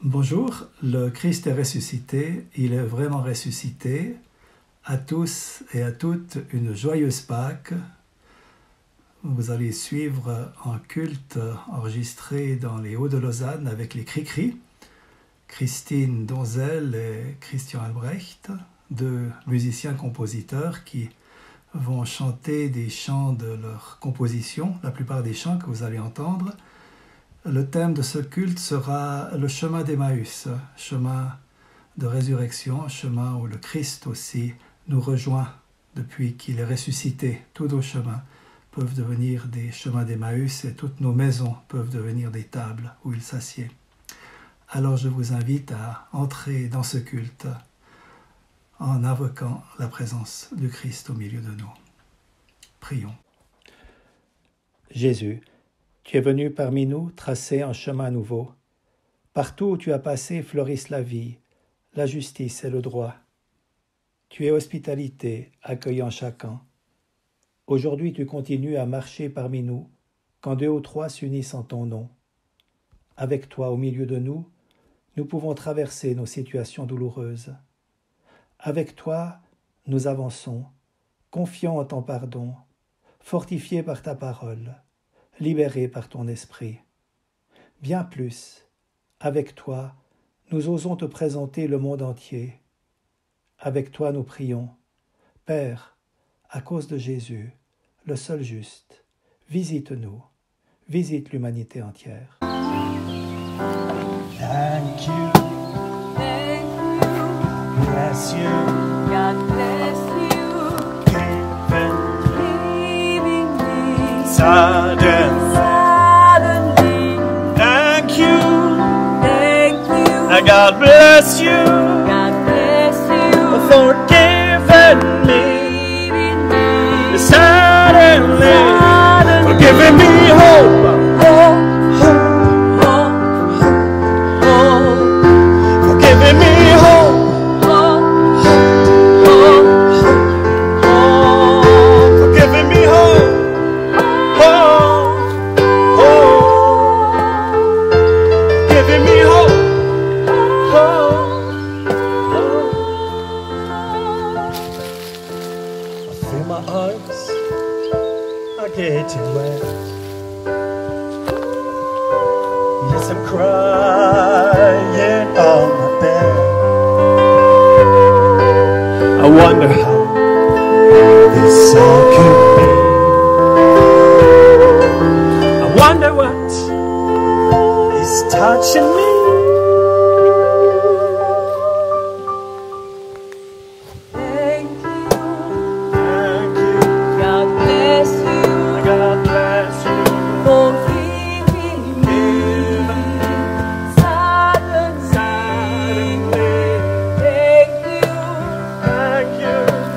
Bonjour, le Christ est ressuscité, il est vraiment ressuscité. À tous et à toutes, une joyeuse Pâques. Vous allez suivre un culte enregistré dans les Hauts de Lausanne avec les Cri-Cri, Christine Donzel et Christian Albrecht, deux musiciens-compositeurs qui vont chanter des chants de leur composition, la plupart des chants que vous allez entendre. Le thème de ce culte sera le chemin d'Emmaüs, chemin de résurrection, chemin où le Christ aussi nous rejoint depuis qu'il est ressuscité. Tous nos chemins peuvent devenir des chemins d'Emmaüs et toutes nos maisons peuvent devenir des tables où il s'assied. Alors je vous invite à entrer dans ce culte en invoquant la présence du Christ au milieu de nous. Prions. Jésus, tu es venu parmi nous tracer un chemin nouveau. Partout où tu as passé fleurissent la vie, la justice et le droit. Tu es hospitalité, accueillant chacun. Aujourd'hui, tu continues à marcher parmi nous, quand deux ou trois s'unissent en ton nom. Avec toi, au milieu de nous, nous pouvons traverser nos situations douloureuses. Avec toi, nous avançons, confiants en ton pardon, fortifiés par ta parole, libérés par ton esprit. Bien plus, avec toi, nous osons te présenter le monde entier. Avec toi, nous prions. Père, à cause de Jésus, le seul juste, visite-nous, visite l'humanité entière. Thank you. Bless you. God bless you. Giving Leaving me suddenly. Thank you. Thank you. And God bless you God bless you. for giving me Leaving me suddenly. For giving me hope. For giving me hope. For giving me hope. Giving me hope. I feel my arms are getting wet. Yes, I'm crying on my bed. I wonder how this all could be. I wonder what is touching me. Thank you. Thank you. God bless you. God bless you. For giving me suddenly. Suddenly. Thank you. Thank you.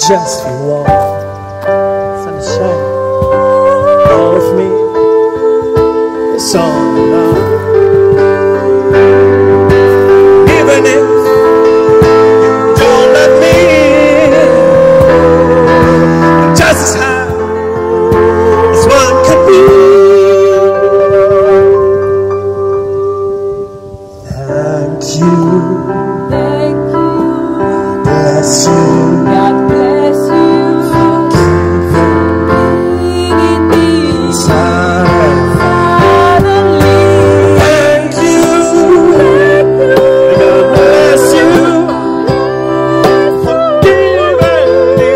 just you want sunshine. All of me is all alone. Even if you don't let me in, just as high as one could be. Thank you. Thank you. Bless you. God bless you. Being in me. Suddenly. Thank you. God bless you. For giving me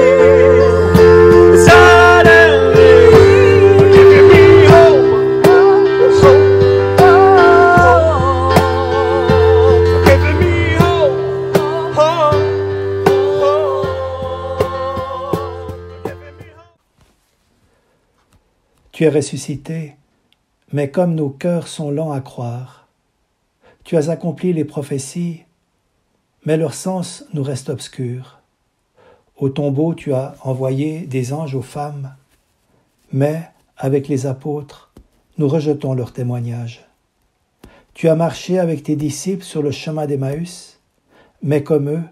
suddenly. For giving me hope. For giving me hope. Tu es ressuscité, mais comme nos cœurs sont lents à croire, tu as accompli les prophéties, mais leur sens nous reste obscur. Au tombeau, tu as envoyé des anges aux femmes, mais, avec les apôtres, nous rejetons leur témoignage. Tu as marché avec tes disciples sur le chemin d'Emmaüs, mais comme eux,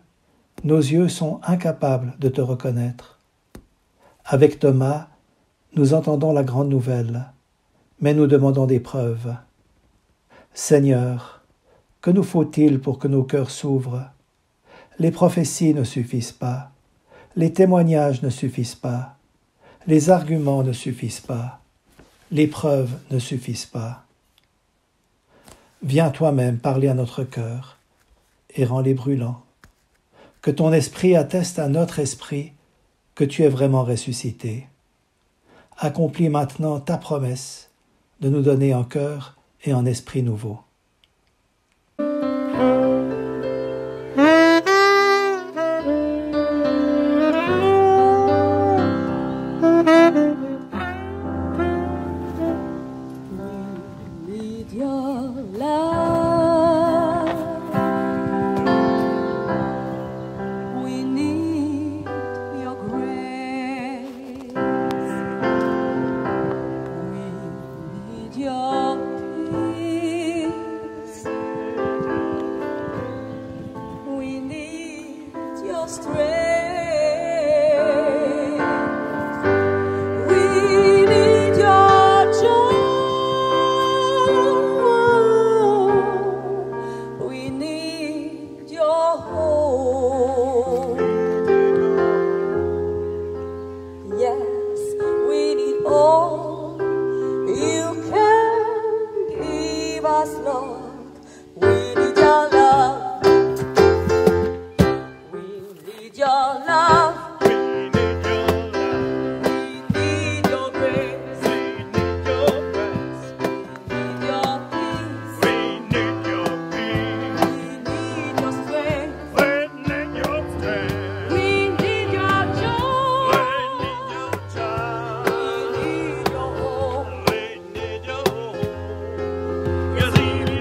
nos yeux sont incapables de te reconnaître. Avec Thomas, nous entendons la grande nouvelle, mais nous demandons des preuves. Seigneur, que nous faut-il pour que nos cœurs s'ouvrent? Les prophéties ne suffisent pas, les témoignages ne suffisent pas, les arguments ne suffisent pas, les preuves ne suffisent pas. Viens toi-même parler à notre cœur et rends-les brûlants. Que ton esprit atteste à notre esprit que tu es vraiment ressuscité. Accomplis maintenant ta promesse de nous donner en cœur et en esprit nouveau. Need your love. We need your grace. We need your peace. We need your strength. We need your joy. We need your hope. Yes, we need all you can give us, Lord. We need your love. We need your love. We need your love. We need your grace. We need your grace. We need your peace. We need your peace. We need your strength. We need your strength. We need your joy. We need your child. We need your hope. We need your hope. Yes, we need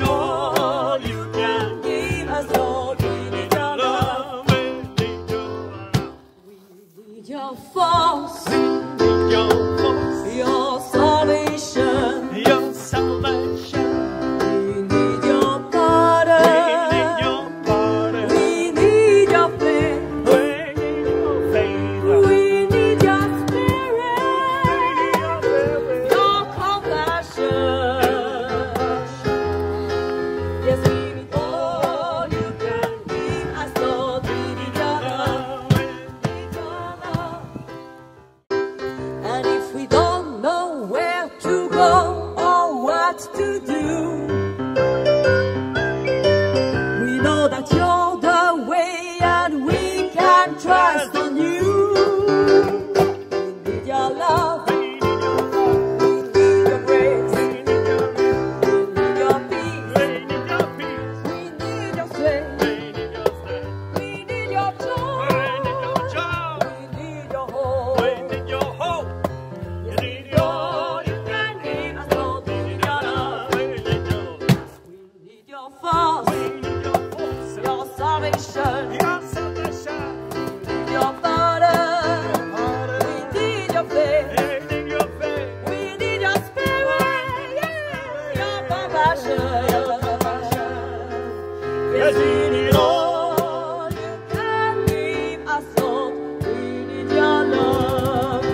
Lord, you can't leave us alone. We need your love.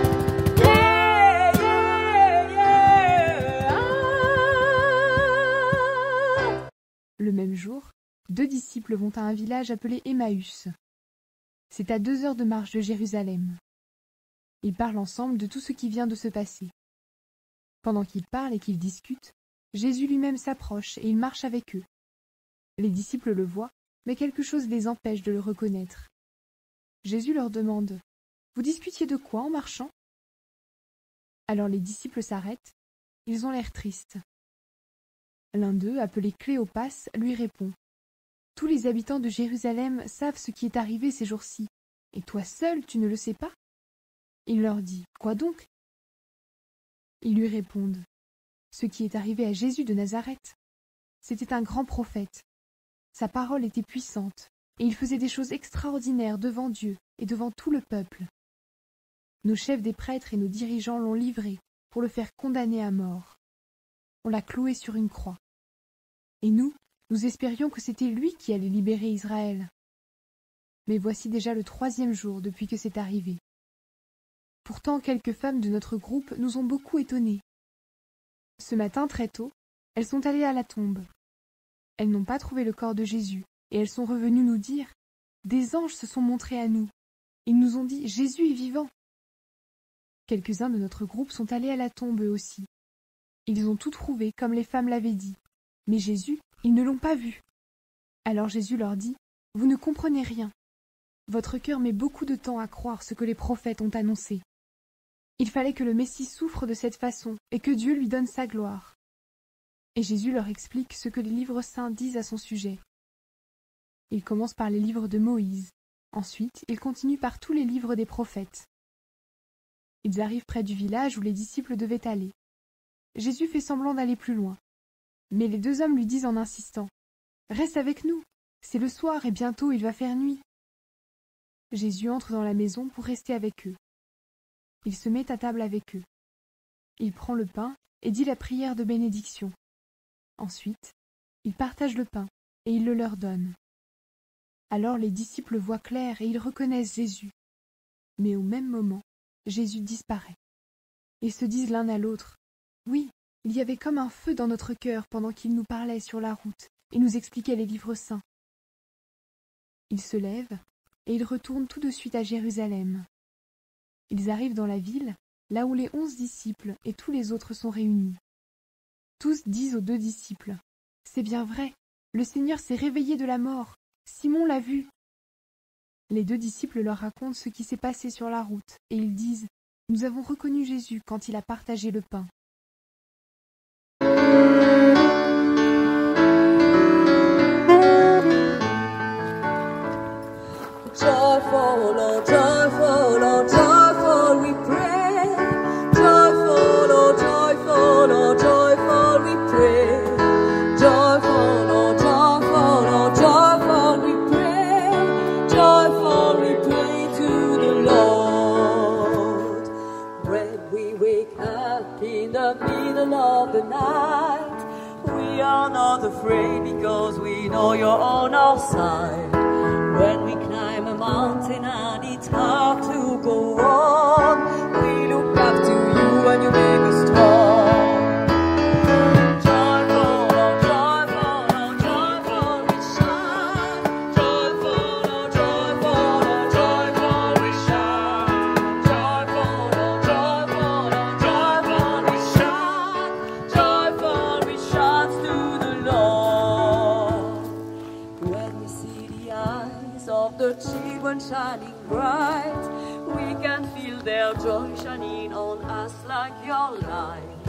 Yeah, yeah, yeah. Le même jour, 2 disciples vont à un village appelé Emmaüs. C'est à 2 heures de marche de Jérusalem. Ils parlent ensemble de tout ce qui vient de se passer. Pendant qu'ils parlent et qu'ils discutent, Jésus lui-même s'approche et il marche avec eux. Les disciples le voient, mais quelque chose les empêche de le reconnaître. Jésus leur demande « Vous discutiez de quoi en marchant ?» Alors les disciples s'arrêtent, ils ont l'air tristes. L'un d'eux, appelé Cléopas, lui répond « Tous les habitants de Jérusalem savent ce qui est arrivé ces jours-ci, et toi seul tu ne le sais pas ?» Il leur dit « Quoi donc ?» Ils lui répondent « Ce qui est arrivé à Jésus de Nazareth. C'était un grand prophète. Sa parole était puissante, et il faisait des choses extraordinaires devant Dieu et devant tout le peuple. Nos chefs des prêtres et nos dirigeants l'ont livré pour le faire condamner à mort. On l'a cloué sur une croix. Et nous espérions que c'était lui qui allait libérer Israël. Mais voici déjà le 3e jour depuis que c'est arrivé. Pourtant, quelques femmes de notre groupe nous ont beaucoup étonnés. Ce matin, très tôt, elles sont allées à la tombe. Elles n'ont pas trouvé le corps de Jésus, et elles sont revenues nous dire « Des anges se sont montrés à nous. Ils nous ont dit « Jésus est vivant !» Quelques-uns de notre groupe sont allés à la tombe eux aussi. Ils ont tout trouvé comme les femmes l'avaient dit. Mais Jésus, ils ne l'ont pas vu. Alors Jésus leur dit « Vous ne comprenez rien. Votre cœur met beaucoup de temps à croire ce que les prophètes ont annoncé. Il fallait que le Messie souffre de cette façon et que Dieu lui donne sa gloire. » Et Jésus leur explique ce que les livres saints disent à son sujet. Il commence par les livres de Moïse. Ensuite, il continue par tous les livres des prophètes. Ils arrivent près du village où les disciples devaient aller. Jésus fait semblant d'aller plus loin. Mais les 2 hommes lui disent en insistant « Reste avec nous, c'est le soir et bientôt il va faire nuit. » Jésus entre dans la maison pour rester avec eux. Il se met à table avec eux. Il prend le pain et dit la prière de bénédiction. Ensuite, il partage le pain et il le leur donne. Alors les disciples voient clair et ils reconnaissent Jésus. Mais au même moment, Jésus disparaît. Ils se disent l'un à l'autre « Oui, il y avait comme un feu dans notre cœur pendant qu'il nous parlait sur la route et nous expliquait les livres saints. » Ils se lèvent et ils retournent tout de suite à Jérusalem. Ils arrivent dans la ville, là où les 11 disciples et tous les autres sont réunis. Tous disent aux 2 disciples « C'est bien vrai, le Seigneur s'est réveillé de la mort, Simon l'a vu. » Les 2 disciples leur racontent ce qui s'est passé sur la route et ils disent « Nous avons reconnu Jésus quand il a partagé le pain. » Joyful, oh joyful, oh joyful, we pray. Joyful, oh joyful, oh joyful, we pray. Joyful, oh joyful, oh joyful, we pray. Joyful, we pray to the Lord. When we wake up in the middle of the night, we are not afraid because we know you're on our side. When we climb a mountain and it's hard to go on, we look up to you and you make us strong. Joyful, oh joyful, oh joyful, we shine. Joyful, oh joyful, oh joyful, we shine. Joyful, oh joyful, oh joyful, we shine. Joyful, we shine to the Lord. When we see the eyes of the children shining bright, we can feel their joy shining on us like your light.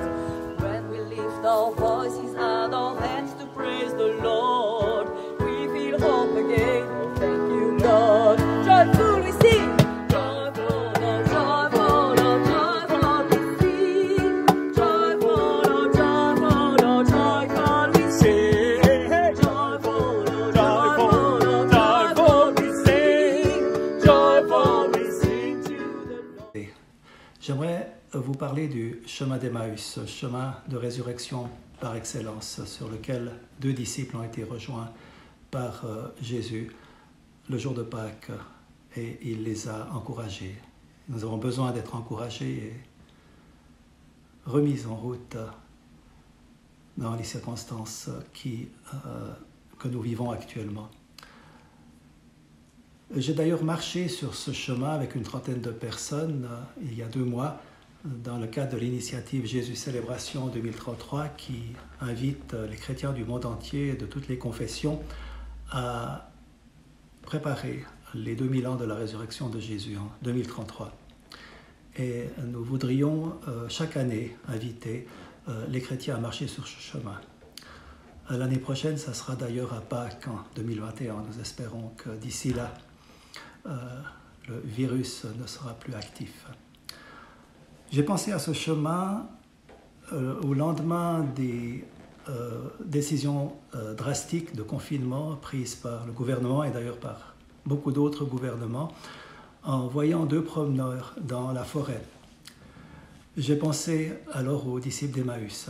When we lift our voices and our hands to praise the Lord, we feel hope again. Oh, thank you, Lord. Joyful we sing. Joyful, oh joyful, oh joyful we sing. Joyful, oh joyful, oh joyful we sing. Joyful, oh joyful, oh joyful we sing. Joyful we sing to the Lord. J'aimerais vous parler du chemin d'Emmaüs, chemin de résurrection par excellence, sur lequel 2 disciples ont été rejoints par Jésus le jour de Pâques et il les a encouragés. Nous avons besoin d'être encouragés et remis en route dans les circonstances que nous vivons actuellement. J'ai d'ailleurs marché sur ce chemin avec une trentaine de personnes il y a 2 mois dans le cadre de l'initiative Jésus Célébration 2033 qui invite les chrétiens du monde entier et de toutes les confessions à préparer les 2000 ans de la résurrection de Jésus en 2033. Et nous voudrions chaque année inviter les chrétiens à marcher sur ce chemin. L'année prochaine, ça sera d'ailleurs à Pâques en 2021. Nous espérons que d'ici là, le virus ne sera plus actif. J'ai pensé à ce chemin au lendemain des décisions drastiques de confinement prises par le gouvernement et d'ailleurs par beaucoup d'autres gouvernements en voyant 2 promeneurs dans la forêt. J'ai pensé alors aux disciples d'Emmaüs.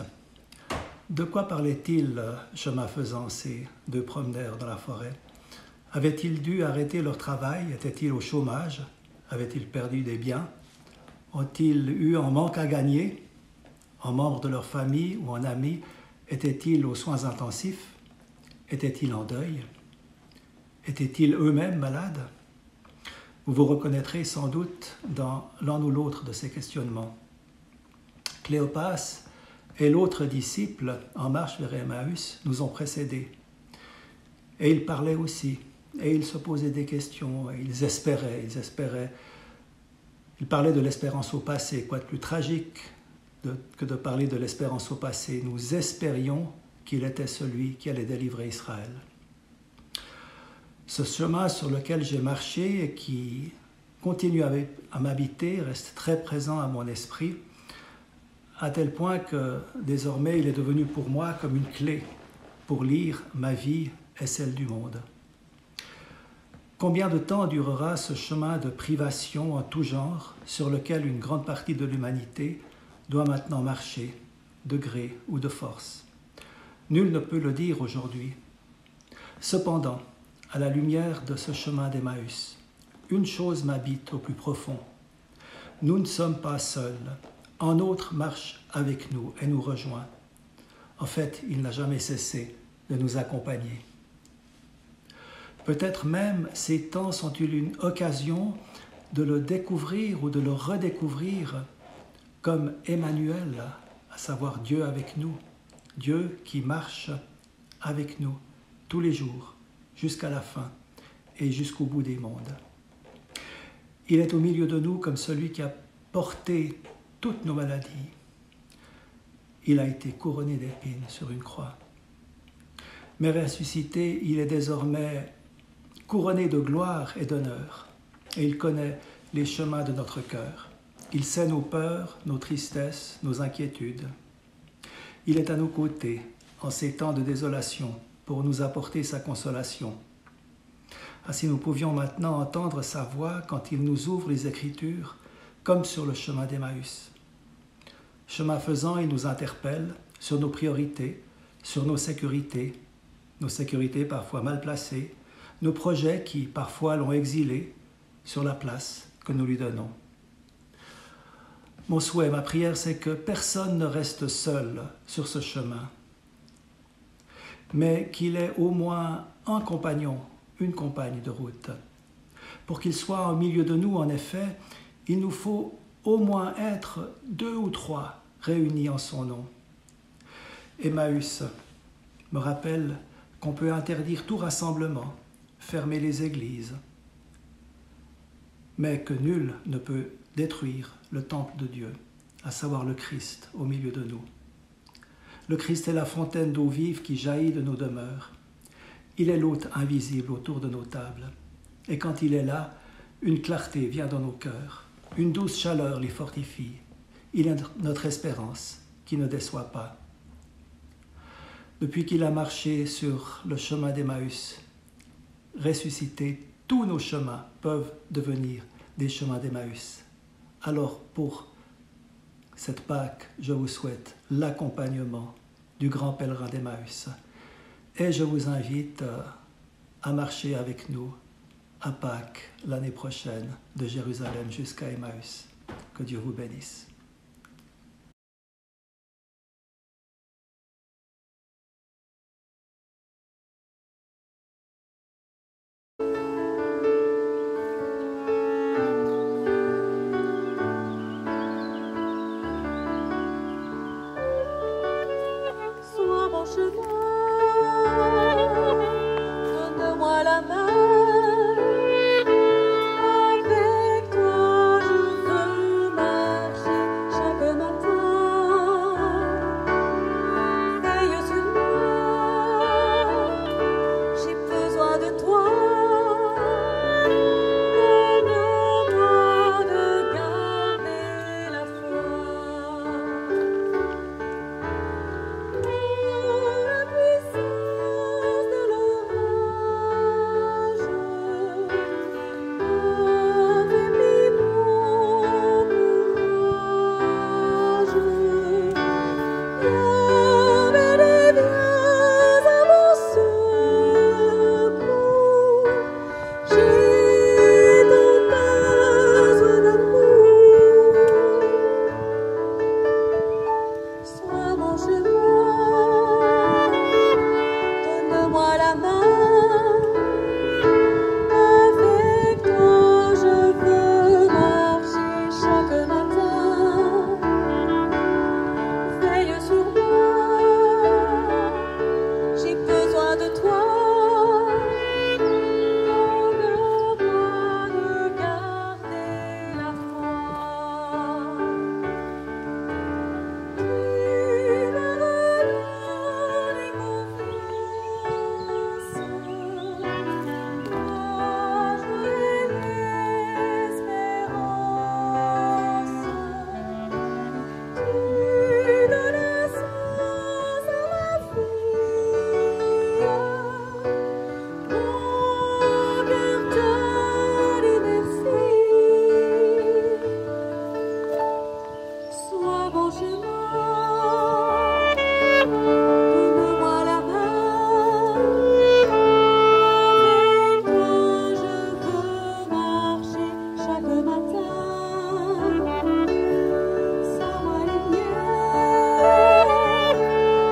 De quoi parlaient-ils, chemin faisant, ces 2 promeneurs dans la forêt? Avaient-ils dû arrêter leur travail? Étaient-ils au chômage? Avaient-ils perdu des biens? Ont-ils eu un manque à gagner? En membres de leur famille ou en amis? Étaient-ils aux soins intensifs? Étaient-ils en deuil? Étaient-ils eux-mêmes malades? Vous vous reconnaîtrez sans doute dans l'un ou l'autre de ces questionnements. Cléopas et l'autre disciple en marche vers Emmaüs nous ont précédés. Et ils parlaient aussi, et ils se posaient des questions, et ils espéraient. Ils parlaient de l'espérance au passé. Quoi de plus tragique que de parler de l'espérance au passé? Nous espérions qu'il était celui qui allait délivrer Israël. Ce chemin sur lequel j'ai marché et qui continue à m'habiter reste très présent à mon esprit, à tel point que désormais il est devenu pour moi comme une clé pour lire ma vie et celle du monde. Combien de temps durera ce chemin de privation en tout genre sur lequel une grande partie de l'humanité doit maintenant marcher, de gré ou de force? Nul ne peut le dire aujourd'hui. Cependant, à la lumière de ce chemin d'Emmaüs, une chose m'habite au plus profond. Nous ne sommes pas seuls. Un autre marche avec nous et nous rejoint. En fait, il n'a jamais cessé de nous accompagner. Peut-être même ces temps sont-ils une occasion de le découvrir ou de le redécouvrir comme Emmanuel, à savoir Dieu avec nous, Dieu qui marche avec nous tous les jours, jusqu'à la fin et jusqu'au bout des mondes. Il est au milieu de nous comme celui qui a porté toutes nos maladies. Il a été couronné d'épines sur une croix. Mais ressuscité, il est désormais couronné de gloire et d'honneur. Et il connaît les chemins de notre cœur. Il sait nos peurs, nos tristesses, nos inquiétudes. Il est à nos côtés en ces temps de désolation pour nous apporter sa consolation. Ainsi nous pouvions maintenant entendre sa voix quand il nous ouvre les Écritures, comme sur le chemin d'Emmaüs. Chemin faisant, il nous interpelle sur nos priorités, sur nos sécurités parfois mal placées, nos projets qui parfois l'ont exilé sur la place que nous lui donnons. Mon souhait, ma prière, c'est que personne ne reste seul sur ce chemin, mais qu'il ait au moins un compagnon, une compagne de route. Pour qu'il soit au milieu de nous, en effet, il nous faut au moins être 2 ou 3 réunis en son nom. Emmaüs me rappelle qu'on peut interdire tout rassemblement, fermer les églises, mais que nul ne peut détruire le temple de Dieu, à savoir le Christ au milieu de nous. Le Christ est la fontaine d'eau vive qui jaillit de nos demeures. Il est l'hôte invisible autour de nos tables. Et quand il est là, une clarté vient dans nos cœurs, une douce chaleur les fortifie. Il est notre espérance qui ne déçoit pas. Depuis qu'il a marché sur le chemin d'Emmaüs, ressuscité, tous nos chemins peuvent devenir des chemins d'Emmaüs. Alors pour cette Pâque, je vous souhaite l'accompagnement du grand pèlerin d'Emmaüs. Et je vous invite à marcher avec nous à Pâques l'année prochaine, de Jérusalem jusqu'à Emmaüs. Que Dieu vous bénisse. Sois mon chemin, donne-moi la main. Avec toi, je veux marcher chaque matin. Veille sur moi, j'ai besoin de toi. Donne-moi de garder la foi. La puissance de l'orage affaiblit mon courage. Yahvé, viens à mon secours. J'ai tant besoin d'amour. Sois mon chemin, donne-moi la main. Avec toi, je veux marcher chaque matin. Veille sur moi, j'ai besoin de toi. Donne-moi de garder la foi. Tu me redonnes confiance, moi je l'espérance. Tu donnes sens à ma vie, mon cœur te dit merci. Sois mon chemin, donne-moi la main. Avec toi, je veux marcher chaque matin. Sans ma lumière,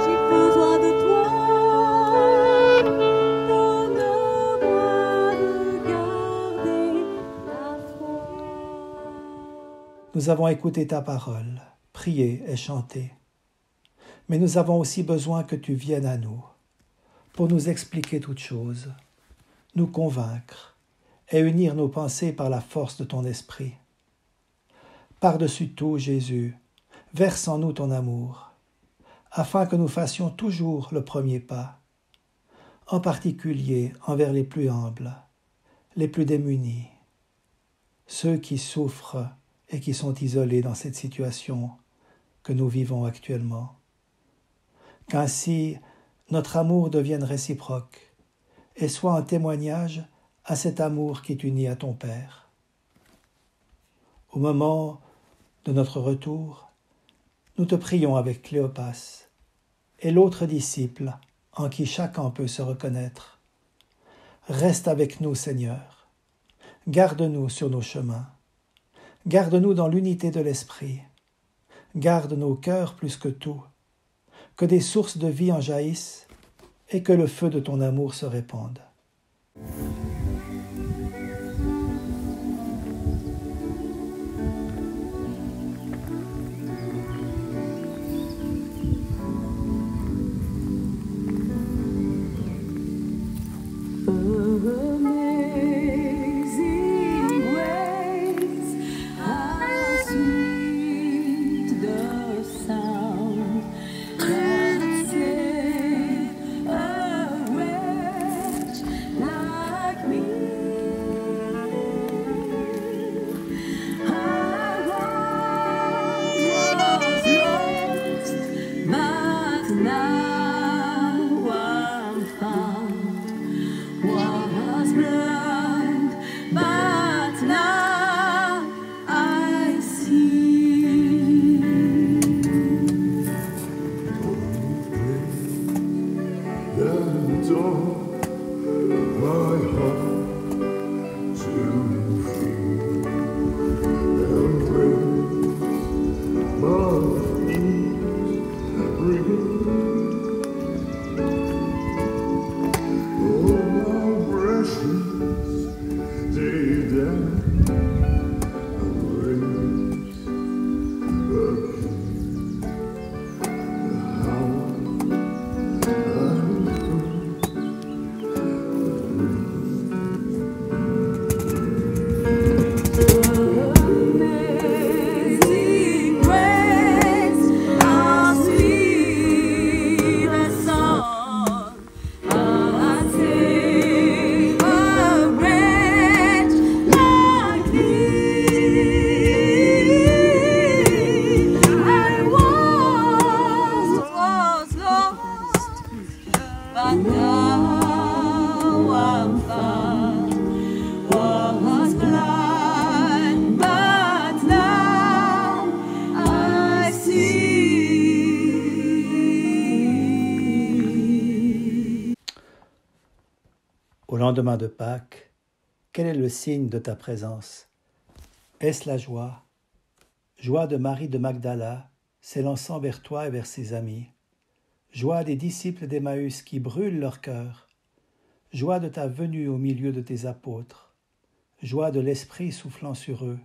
j'ai besoin de toi. Donne-moi de garder la foi. Nous avons écouté ta parole, prié et chanté. Mais nous avons aussi besoin que tu viennes à nous pour nous expliquer toutes choses, nous convaincre et unir nos pensées par la force de ton esprit. Par-dessus tout, Jésus, verse en nous ton amour, afin que nous fassions toujours le premier pas, en particulier envers les plus humbles, les plus démunis, ceux qui souffrent et qui sont isolés dans cette situation que nous vivons actuellement. Qu'ainsi notre amour devienne réciproque et soit un témoignage à cet amour qui t'unit à ton Père. Au moment de notre retour, nous te prions avec Cléopas et l'autre disciple en qui chacun peut se reconnaître. Reste avec nous, Seigneur. Garde-nous sur nos chemins. Garde-nous dans l'unité de l'esprit. Garde nos cœurs plus que tout. Que des sources de vie en jaillissent et que le feu de ton amour se répande. Amazing grace, how sweet the sound that saved a wretch like me. I once was lost, but now I'm found. Was blind, but now I see. The door, my Amazing grace, how sweet the song. I sing a wretch like thee. I once was lost, but now I'm found. Was blind, but now I see. Au lendemain de Pâques, quel est le signe de ta présence? Est-ce la joie? Joie de Marie de Magdala, s'élançant vers toi et vers ses amis. Joie des disciples d'Emmaüs qui brûlent leur cœur. Joie de ta venue au milieu de tes apôtres. Joie de l'Esprit soufflant sur eux.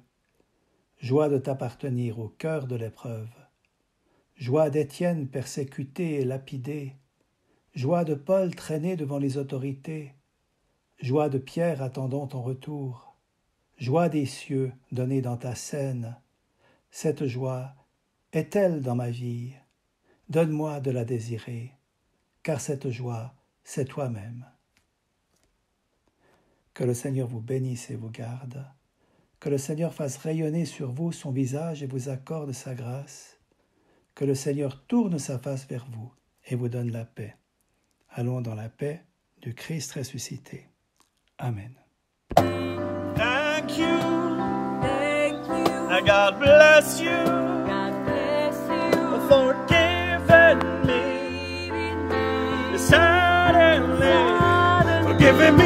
Joie de t'appartenir au cœur de l'épreuve. Joie d'Étienne persécuté et lapidé. Joie de Paul traîné devant les autorités. Joie de Pierre attendant ton retour. Joie des cieux donnée dans ta scène. Cette joie est-elle dans ma vie? Donne-moi de la désirer, car cette joie, c'est toi-même. Que le Seigneur vous bénisse et vous garde. Que le Seigneur fasse rayonner sur vous son visage et vous accorde sa grâce. Que le Seigneur tourne sa face vers vous et vous donne la paix. Allons dans la paix du Christ ressuscité. Amen. Thank you, Thank you, and God bless you God bless you, for giving me, leading me suddenly, suddenly, for giving me